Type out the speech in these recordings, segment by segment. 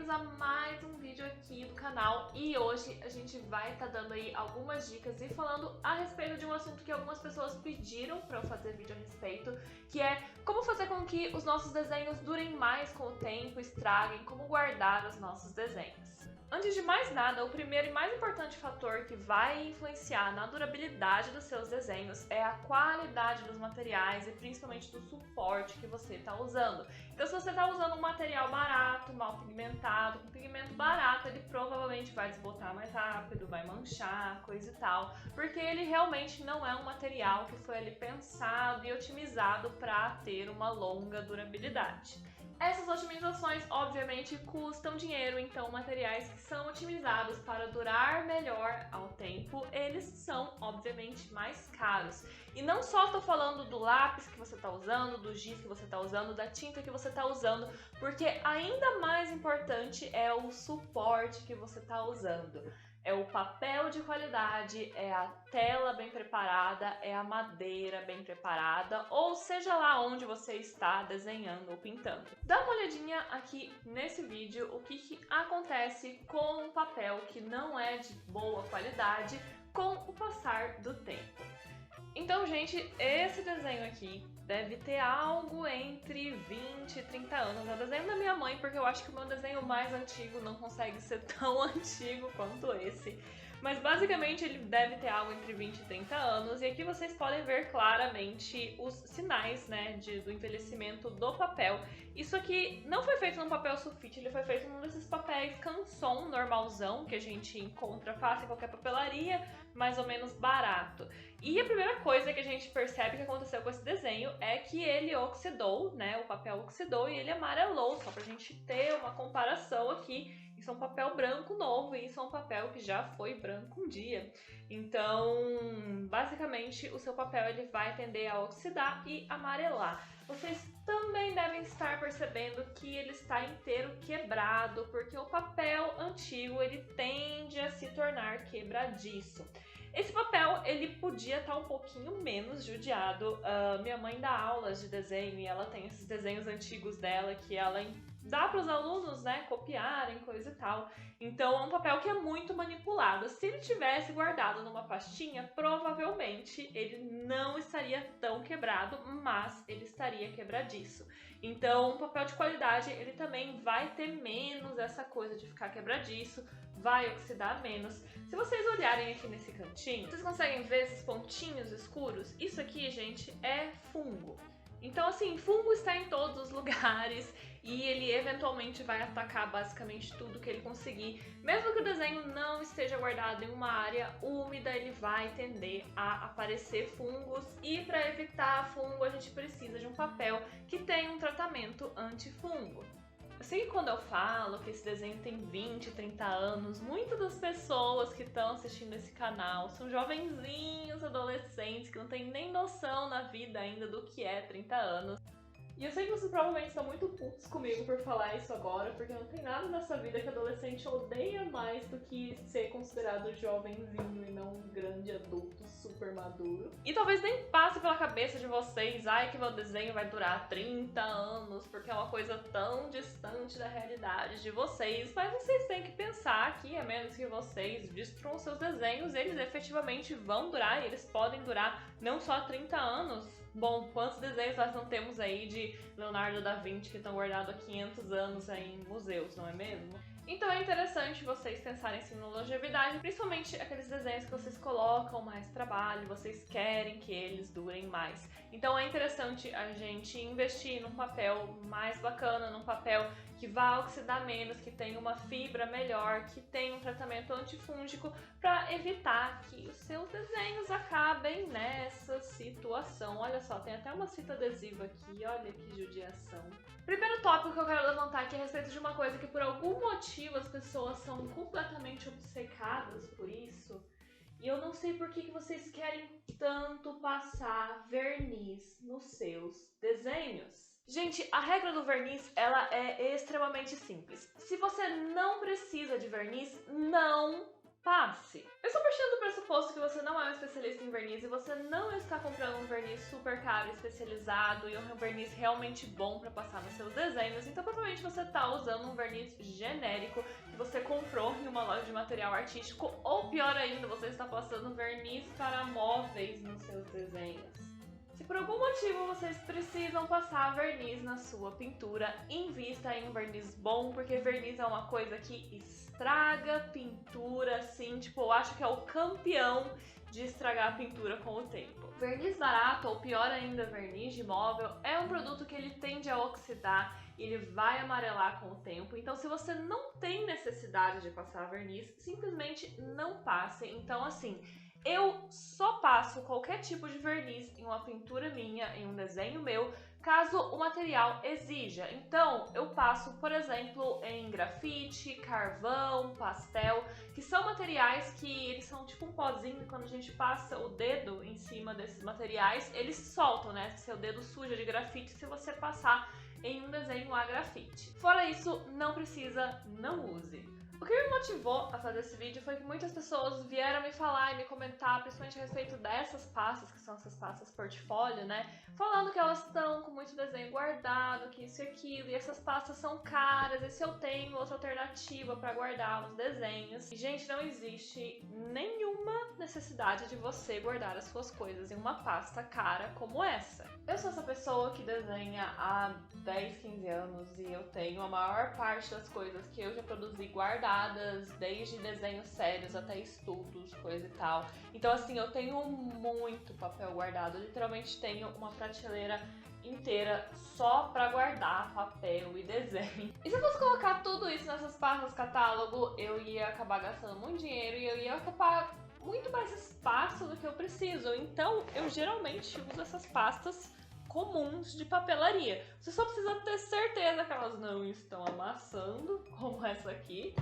bem-vindos a mais um vídeo aqui do canal. E hoje a gente vai estar dando aí algumas dicas e falando a respeito de um assunto que algumas pessoas pediram para eu fazer vídeo a respeito, que é como fazer com que os nossos desenhos durem mais com o tempo, estraguem, como guardar os nossos desenhos. Antes de mais nada, o primeiro e mais importante fator que vai influenciar na durabilidade dos seus desenhos é a qualidade dos materiais e principalmente do suporte que você está usando. Então, se você está usando um material barato, mal pigmentado, com pigmento barato, ele provavelmente vai desbotar mais rápido, vai manchar, coisa e tal, porque ele realmente não é um material que foi ali pensado e otimizado para ter uma longa durabilidade. Essas otimizações, obviamente, custam dinheiro, então materiais que são otimizados para durar melhor ao tempo, eles são, obviamente, mais caros. E não só estou falando do lápis que você está usando, do giz que você está usando, da tinta que você está usando, porque ainda mais importante é o suporte que você está usando. É o papel de qualidade, é a tela bem preparada, é a madeira bem preparada, ou seja lá onde você está desenhando ou pintando. Dá uma olhadinha aqui nesse vídeo o que acontece com um papel que não é de boa qualidade com o passar do tempo. Então, gente, esse desenho aqui deve ter algo entre 20 e 30 anos. É o desenho da minha mãe, porque eu acho que o meu desenho mais antigo não consegue ser tão antigo quanto esse. Mas basicamente ele deve ter algo entre 20 e 30 anos. E aqui vocês podem ver claramente os sinais, né, do envelhecimento do papel. Isso aqui não foi feito num papel sulfite, ele foi feito num desses papéis Canson normalzão, que a gente encontra fácil em qualquer papelaria, mais ou menos barato. E a primeira coisa que a gente percebe que aconteceu com esse desenho é que ele oxidou, né? O papel oxidou e ele amarelou, só pra gente ter uma comparação aqui. Isso é um papel branco novo e isso é um papel que já foi branco um dia. Então, basicamente, o seu papel ele vai tender a oxidar e amarelar. Vocês também devem estar percebendo que ele está inteiro quebrado, porque o papel antigo ele tende a se tornar quebradiço. Esse papel, ele podia estar um pouquinho menos judiado. Minha mãe dá aulas de desenho e ela tem esses desenhos antigos dela que ela dá para os alunos, né, copiarem, coisa e tal. Então, é um papel que é muito manipulado. Se ele tivesse guardado numa pastinha, provavelmente ele não estaria tão quebrado, mas ele estaria quebradiço. Então, um papel de qualidade, ele também vai ter menos essa coisa de ficar quebradiço, vai oxidar menos. Se vocês olharem aqui nesse cantinho, vocês conseguem ver esses pontinhos escuros? Isso aqui, gente, é fungo. Então, assim, fungo está em todos os lugares e ele eventualmente vai atacar basicamente tudo que ele conseguir. Mesmo que o desenho não esteja guardado em uma área úmida, ele vai tender a aparecer fungos. E para evitar fungo, a gente precisa de um papel que tenha um tratamento antifungo. Eu sei que quando eu falo que esse desenho tem 20, 30 anos, muitas das pessoas que estão assistindo esse canal são jovenzinhos, adolescentes, que não têm nem noção na vida ainda do que é 30 anos. E eu sei que vocês provavelmente estão muito putos comigo por falar isso agora, porque não tem nada nessa vida que adolescente odeia mais do que ser considerado jovenzinho e não um grande adulto super maduro. E talvez nem passe pela cabeça de vocês, ai, que meu desenho vai durar 30 anos, porque é uma coisa tão distante da realidade de vocês, mas vocês têm que pensar que, a menos que vocês destruam seus desenhos, eles efetivamente vão durar, e eles podem durar não só 30 anos. Bom, quantos desenhos nós não temos aí de Leonardo da Vinci que estão guardados há 500 anos aí em museus, não é mesmo? Então é interessante vocês pensarem assim na longevidade, principalmente aqueles desenhos que vocês colocam mais trabalho, vocês querem que eles durem mais. Então é interessante a gente investir num papel mais bacana, num papel que vá oxidar menos, que tenha uma fibra melhor, que tenha um tratamento antifúngico para evitar que os seus desenhos acabem nessa situação. Olha só, tem até uma fita adesiva aqui, olha que judiação. Primeiro tópico que eu quero levantar aqui é a respeito de uma coisa que por algum motivo as pessoas são completamente obcecadas por isso. E eu não sei por que vocês querem tanto passar verniz nos seus desenhos. Gente, a regra do verniz, ela é extremamente simples. Se você não precisa de verniz, não passe. Eu estou partindo do pressuposto que você não é um especialista em verniz e você não está comprando um verniz super caro, especializado e um verniz realmente bom para passar nos seus desenhos, então provavelmente você está usando um verniz genérico que você comprou em uma loja de material artístico, ou pior ainda, você está passando verniz para móveis nos seus desenhos. Se por algum motivo vocês precisam passar verniz na sua pintura, invista em um verniz bom, porque verniz é uma coisa que estraga pintura, assim, tipo, eu acho que é o campeão de estragar a pintura com o tempo. Verniz barato, ou pior ainda, verniz de móvel, é um produto que ele tende a oxidar, ele vai amarelar com o tempo, então se você não tem necessidade de passar verniz, simplesmente não passe. Então assim, eu só passo qualquer tipo de verniz em uma pintura minha, em um desenho meu, caso o material exija. Então, eu passo, por exemplo, em grafite, carvão, pastel, que são materiais que eles são tipo um pozinho, e quando a gente passa o dedo em cima desses materiais, eles soltam, né? Seu dedo suja de grafite se você passar em um desenho a grafite. Fora isso, não precisa, não use. O que me motivou a fazer esse vídeo foi que muitas pessoas vieram me falar e me comentar, principalmente a respeito dessas pastas, que são essas pastas portfólio, né? Falando que elas estão com muito desenho guardado, que isso e aquilo, e essas pastas são caras, e se eu tenho outra alternativa para guardar os desenhos. E, gente, não existe nenhuma necessidade de você guardar as suas coisas em uma pasta cara como essa. Eu sou essa pessoa que desenha há 10, 15 anos e eu tenho a maior parte das coisas que eu já produzi guardadas, desde desenhos sérios até estudos, coisa e tal. Então assim, eu tenho muito papel guardado, eu literalmente tenho uma prateleira inteira só pra guardar papel e desenho. E se eu fosse colocar tudo isso nessas pastas catálogo, eu ia acabar gastando muito dinheiro e eu ia ocupar muito mais espaço do que eu preciso. Então eu geralmente uso essas pastas comuns de papelaria. Você só precisa ter certeza que elas não estão amassando, como essa aqui.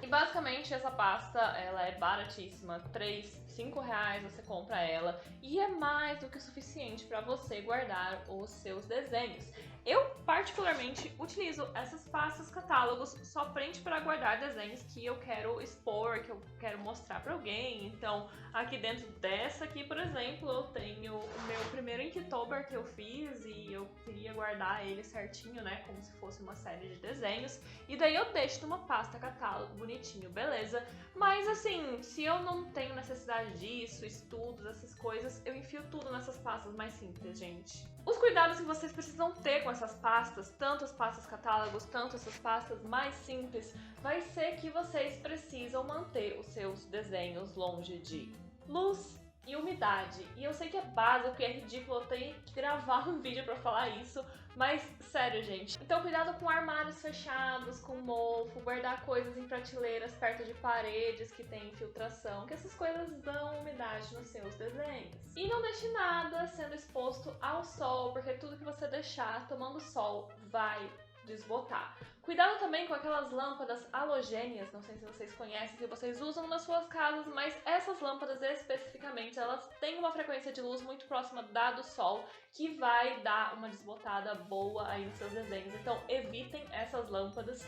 E basicamente essa pasta, ela é baratíssima, 3, 5 reais você compra ela, e é mais do que o suficiente para você guardar os seus desenhos. Eu particularmente utilizo essas pastas catálogos somente para guardar desenhos que eu quero expor, que eu quero mostrar para alguém. Então aqui dentro dessa aqui, por exemplo, eu tenho o meu primeiro Inktober que eu fiz e eu queria guardar ele certinho, né, como se fosse uma série de desenhos, e daí eu deixo numa pasta catálogo bonitinho, beleza? Mas assim, se eu não tenho necessidade disso, estudos, essas coisas, eu enfio tudo nessas pastas mais simples, gente. Os cuidados que vocês precisam ter com essas pastas, tanto as pastas catálogos, tanto essas pastas mais simples, vai ser que vocês precisam manter os seus desenhos longe de luz e umidade. E eu sei que é básico e é ridículo eu ter que gravar um vídeo pra falar isso, mas sério, gente. Então cuidado com armários fechados, com mofo, guardar coisas em prateleiras perto de paredes que tem infiltração, que essas coisas dão umidade nos seus desenhos. E não deixe nada sendo exposto ao sol, porque tudo que você deixar tomando sol vai desbotar. Cuidado também com aquelas lâmpadas halogênias, não sei se vocês conhecem, se vocês usam nas suas casas, mas essas lâmpadas especificamente, elas têm uma frequência de luz muito próxima da do sol, que vai dar uma desbotada boa aí nos seus desenhos. Então evitem essas lâmpadas,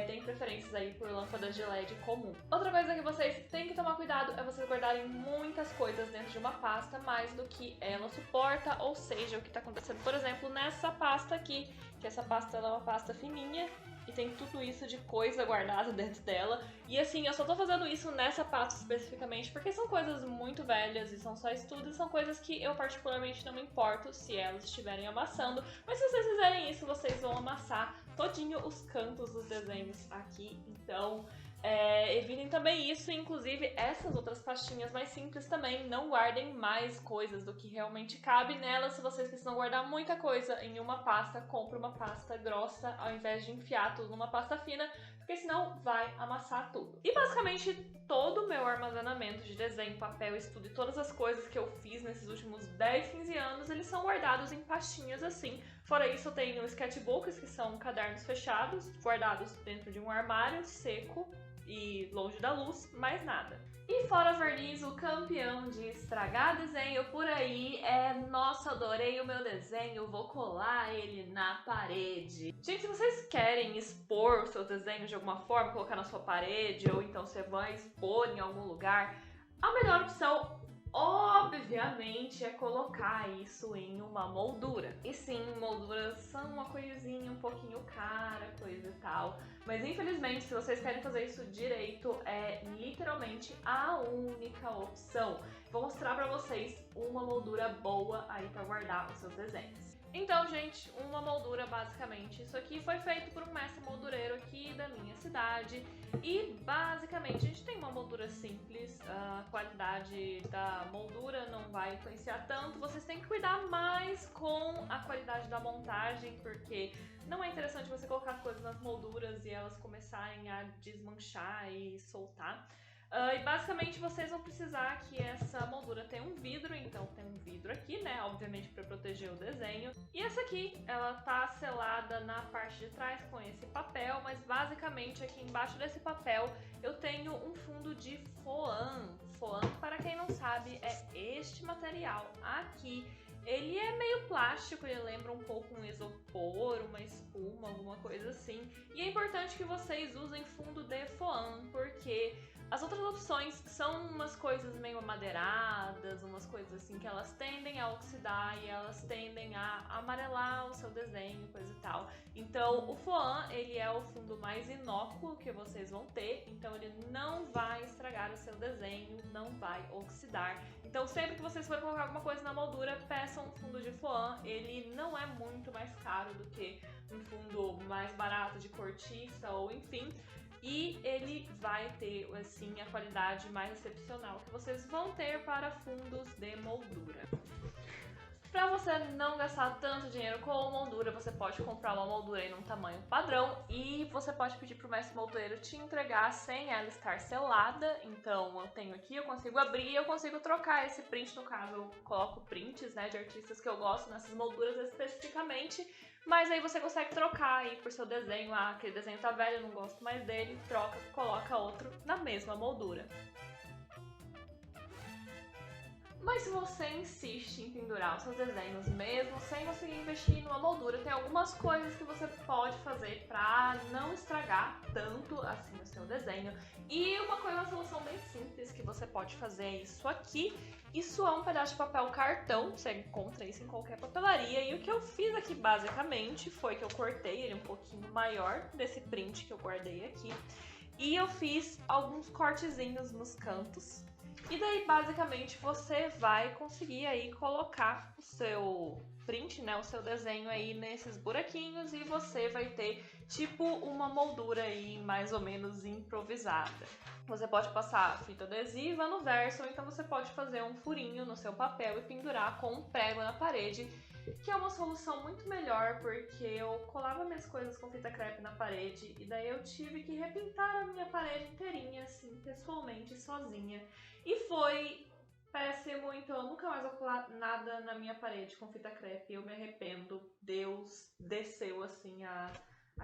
tem preferências aí por lâmpadas de LED comum. Outra coisa que vocês têm que tomar cuidado é vocês guardarem muitas coisas dentro de uma pasta, mais do que ela suporta, ou seja, o que está acontecendo, por exemplo, nessa pasta aqui, que essa pasta ela é uma pasta fininha, e tem tudo isso de coisa guardada dentro dela. E assim, eu só tô fazendo isso nessa pasta especificamente porque são coisas muito velhas e são só estudos, são coisas que eu particularmente não me importo se elas estiverem amassando. Mas se vocês fizerem isso, vocês vão amassar todinho os cantos dos desenhos aqui. Então evitem também isso, inclusive essas outras pastinhas mais simples também, não guardem mais coisas do que realmente cabe nelas. Se vocês precisam guardar muita coisa em uma pasta, compre uma pasta grossa ao invés de enfiar tudo numa pasta fina, porque senão vai amassar tudo. E basicamente todo o meu armazenamento de desenho, papel, estudo e todas as coisas que eu fiz nesses últimos 10, 15 anos, eles são guardados em pastinhas assim. Fora isso, eu tenho sketchbooks, que são cadernos fechados, guardados dentro de um armário seco e longe da luz, mais nada. E fora verniz, o campeão de estragar desenho por aí é nossa, adorei o meu desenho, vou colar ele na parede. Gente, se vocês querem expor os seus desenhos de alguma forma, colocar na sua parede, ou então você vai expor em algum lugar, a melhor opção, obviamente, é colocar isso em uma moldura. E sim, molduras são uma coisinha um pouquinho cara, coisa e tal. Mas infelizmente, se vocês querem fazer isso direito, é literalmente a única opção. Vou mostrar pra vocês uma moldura boa aí pra guardar os seus desenhos. Então, gente, uma moldura basicamente. Isso aqui foi feito por um mestre moldureiro aqui da minha cidade. E basicamente a gente tem uma moldura simples, a qualidade da moldura não vai influenciar tanto. Vocês têm que cuidar mais com a qualidade da montagem, porque não é interessante você colocar as coisas nas molduras e elas começarem a desmanchar e soltar. E basicamente vocês vão precisar que essa moldura tenha um vidro, então tem um vidro aqui, né, obviamente para proteger o desenho. E essa aqui, ela tá selada na parte de trás com esse papel, mas basicamente aqui embaixo desse papel eu tenho um fundo de foam. Foam, para quem não sabe, é este material aqui. Ele é meio plástico, ele lembra um pouco um isopor, uma espuma, alguma coisa assim. E é importante que vocês usem fundo de foam, porque as outras opções são umas coisas meio amadeiradas, umas coisas assim que elas tendem a oxidar e elas tendem a amarelar o seu desenho, coisa e tal. Então o foam, ele é o fundo mais inócuo que vocês vão ter, então ele não vai estragar o seu desenho, não vai oxidar. Então sempre que vocês forem colocar alguma coisa na moldura, peçam um fundo de foam, ele não é muito mais caro do que um fundo mais barato de cortiça ou enfim. E ele vai ter, assim, a qualidade mais excepcional que vocês vão ter para fundos de moldura. Para você não gastar tanto dinheiro com moldura, você pode comprar uma moldura em um tamanho padrão e você pode pedir para o mestre moldureiro te entregar sem ela estar selada. Então eu tenho aqui, eu consigo abrir e eu consigo trocar esse print, no caso eu coloco prints, né, de artistas que eu gosto nessas molduras especificamente. Mas aí você consegue trocar aí por seu desenho, aquele desenho tá velho, eu não gosto mais dele, troca, coloca outro na mesma moldura. Mas se você insiste em pendurar os seus desenhos mesmo sem conseguir investir numa moldura, tem algumas coisas que você pode fazer para não estragar tanto assim o seu desenho. E uma solução bem simples que você pode fazer é isso aqui. Isso é um pedaço de papel cartão, você encontra isso em qualquer papelaria. E o que eu fiz aqui basicamente foi que eu cortei ele um pouquinho maior desse print que eu guardei aqui. E eu fiz alguns cortezinhos nos cantos. E daí, basicamente, você vai conseguir aí colocar o seu print, né, o seu desenho aí nesses buraquinhos e você vai ter tipo uma moldura aí mais ou menos improvisada. Você pode passar fita adesiva no verso, ou então você pode fazer um furinho no seu papel e pendurar com um prego na parede, que é uma solução muito melhor, porque eu colava minhas coisas com fita crepe na parede e daí eu tive que repintar a minha parede inteirinha, assim, pessoalmente, sozinha. E foi péssimo, então eu nunca mais vou colar nada na minha parede com fita crepe, eu me arrependo. Deus desceu, assim, a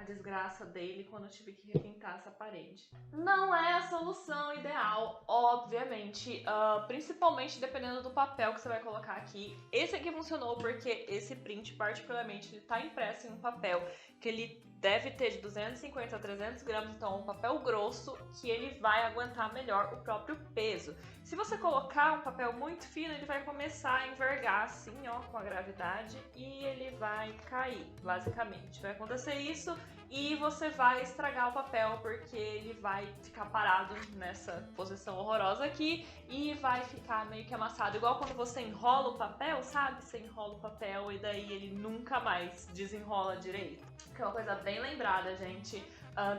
desgraça dele quando eu tive que repintar essa parede. Não é a solução ideal, obviamente, principalmente dependendo do papel que você vai colocar aqui. Esse aqui funcionou porque esse print, particularmente, ele tá impresso em um papel que ele deve ter de 250 a 300 gramas, então é um papel grosso que ele vai aguentar melhor o próprio peso. Se você colocar um papel muito fino, ele vai começar a envergar assim, ó, com a gravidade e ele vai cair, basicamente. Vai acontecer isso e você vai estragar o papel porque ele vai ficar parado nessa posição horrorosa aqui e vai ficar meio que amassado. Igual quando você enrola o papel, sabe? Você enrola o papel e daí ele nunca mais desenrola direito. Que é uma coisa bem lembrada, gente.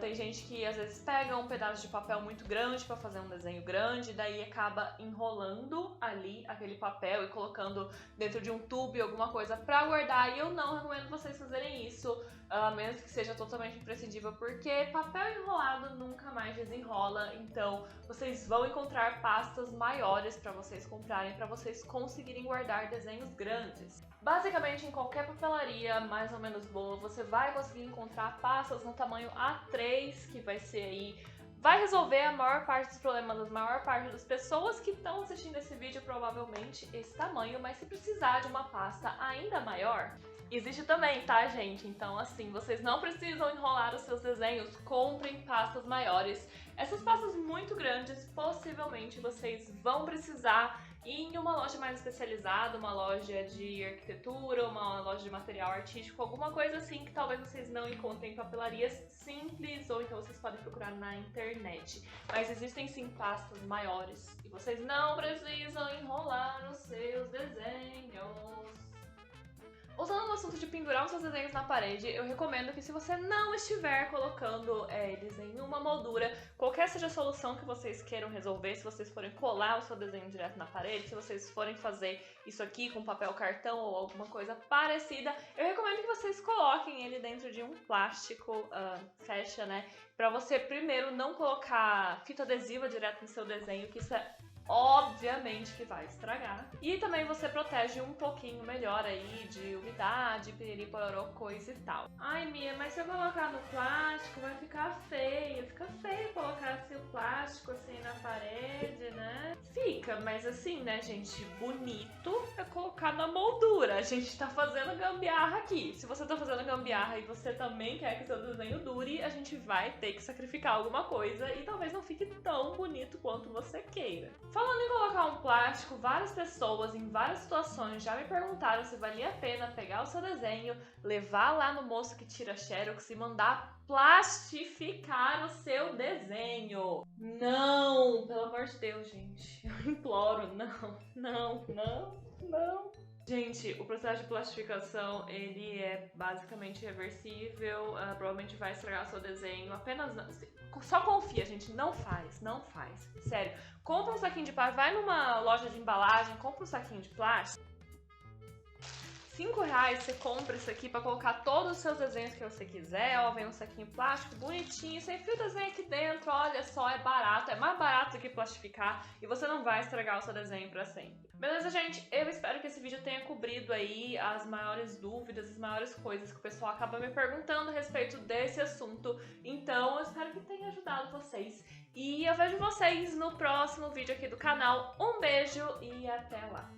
Tem gente que às vezes pega um pedaço de papel muito grande para fazer um desenho grande, daí acaba enrolando ali aquele papel e colocando dentro de um tubo alguma coisa para guardar. E eu não recomendo vocês fazerem isso, a menos que seja totalmente imprescindível, porque papel enrolado nunca mais desenrola. Então vocês vão encontrar pastas maiores para vocês comprarem, para vocês conseguirem guardar desenhos grandes. Basicamente, em qualquer papelaria mais ou menos boa, você vai conseguir encontrar pastas no tamanho A3, que vai ser aí vai resolver a maior parte dos problemas da maior parte das pessoas que estão assistindo esse vídeo, provavelmente esse tamanho, mas se precisar de uma pasta ainda maior, existe também, tá, gente? Então, assim, vocês não precisam enrolar os seus desenhos, comprem pastas maiores. Essas pastas muito grandes, possivelmente vocês vão precisar ir em uma loja mais especializada, uma loja de arquitetura, uma loja de material artístico, alguma coisa assim que talvez vocês não encontrem em papelarias simples, ou então vocês podem procurar na internet. Mas existem sim pastas maiores e vocês não precisam enrolar os seus desenhos. Usando o assunto de pendurar os seus desenhos na parede, eu recomendo que se você não estiver colocando eles em uma moldura, qualquer seja a solução que vocês queiram resolver, se vocês forem colar o seu desenho direto na parede, se vocês forem fazer isso aqui com papel cartão ou alguma coisa parecida, eu recomendo que vocês coloquem ele dentro de um plástico, fecha, né? Pra você primeiro não colocar fita adesiva direto no seu desenho, que isso é obviamente que vai estragar. E também você protege um pouquinho melhor aí de umidade, piriri, pororó, coisa e tal. Ai, Mia, mas se eu colocar no plástico vai ficar feio. Fica feio colocar assim o plástico assim na parede, né? Fica, mas assim, né, gente, bonito é colocar na moldura. A gente tá fazendo gambiarra aqui. Se você tá fazendo gambiarra e você também quer que seu desenho dure, a gente vai ter que sacrificar alguma coisa e talvez não fique tão bonito quanto você queira. Falando em colocar um plástico, várias pessoas em várias situações já me perguntaram se valia a pena pegar o seu desenho, levar lá no moço que tira xerox e mandar plastificar o seu desenho. Não! Pelo amor de Deus, gente. Eu imploro, não. Gente, o processo de plastificação, ele é basicamente reversível, provavelmente vai estragar o seu desenho, apenas só confia, gente, não faz. Sério, compra um saquinho de plástico, vai numa loja de embalagem, compra um saquinho de plástico, R$5 você compra isso aqui pra colocar todos os seus desenhos que você quiser, ó, vem um saquinho plástico bonitinho, você enfia o desenho aqui dentro, olha só, é barato, é mais barato do que plastificar e você não vai estragar o seu desenho pra sempre. Beleza, gente? Eu espero que esse vídeo tenha cobrido aí as maiores dúvidas, as maiores coisas que o pessoal acaba me perguntando a respeito desse assunto, então eu espero que tenha ajudado vocês. E eu vejo vocês no próximo vídeo aqui do canal. Um beijo e até lá!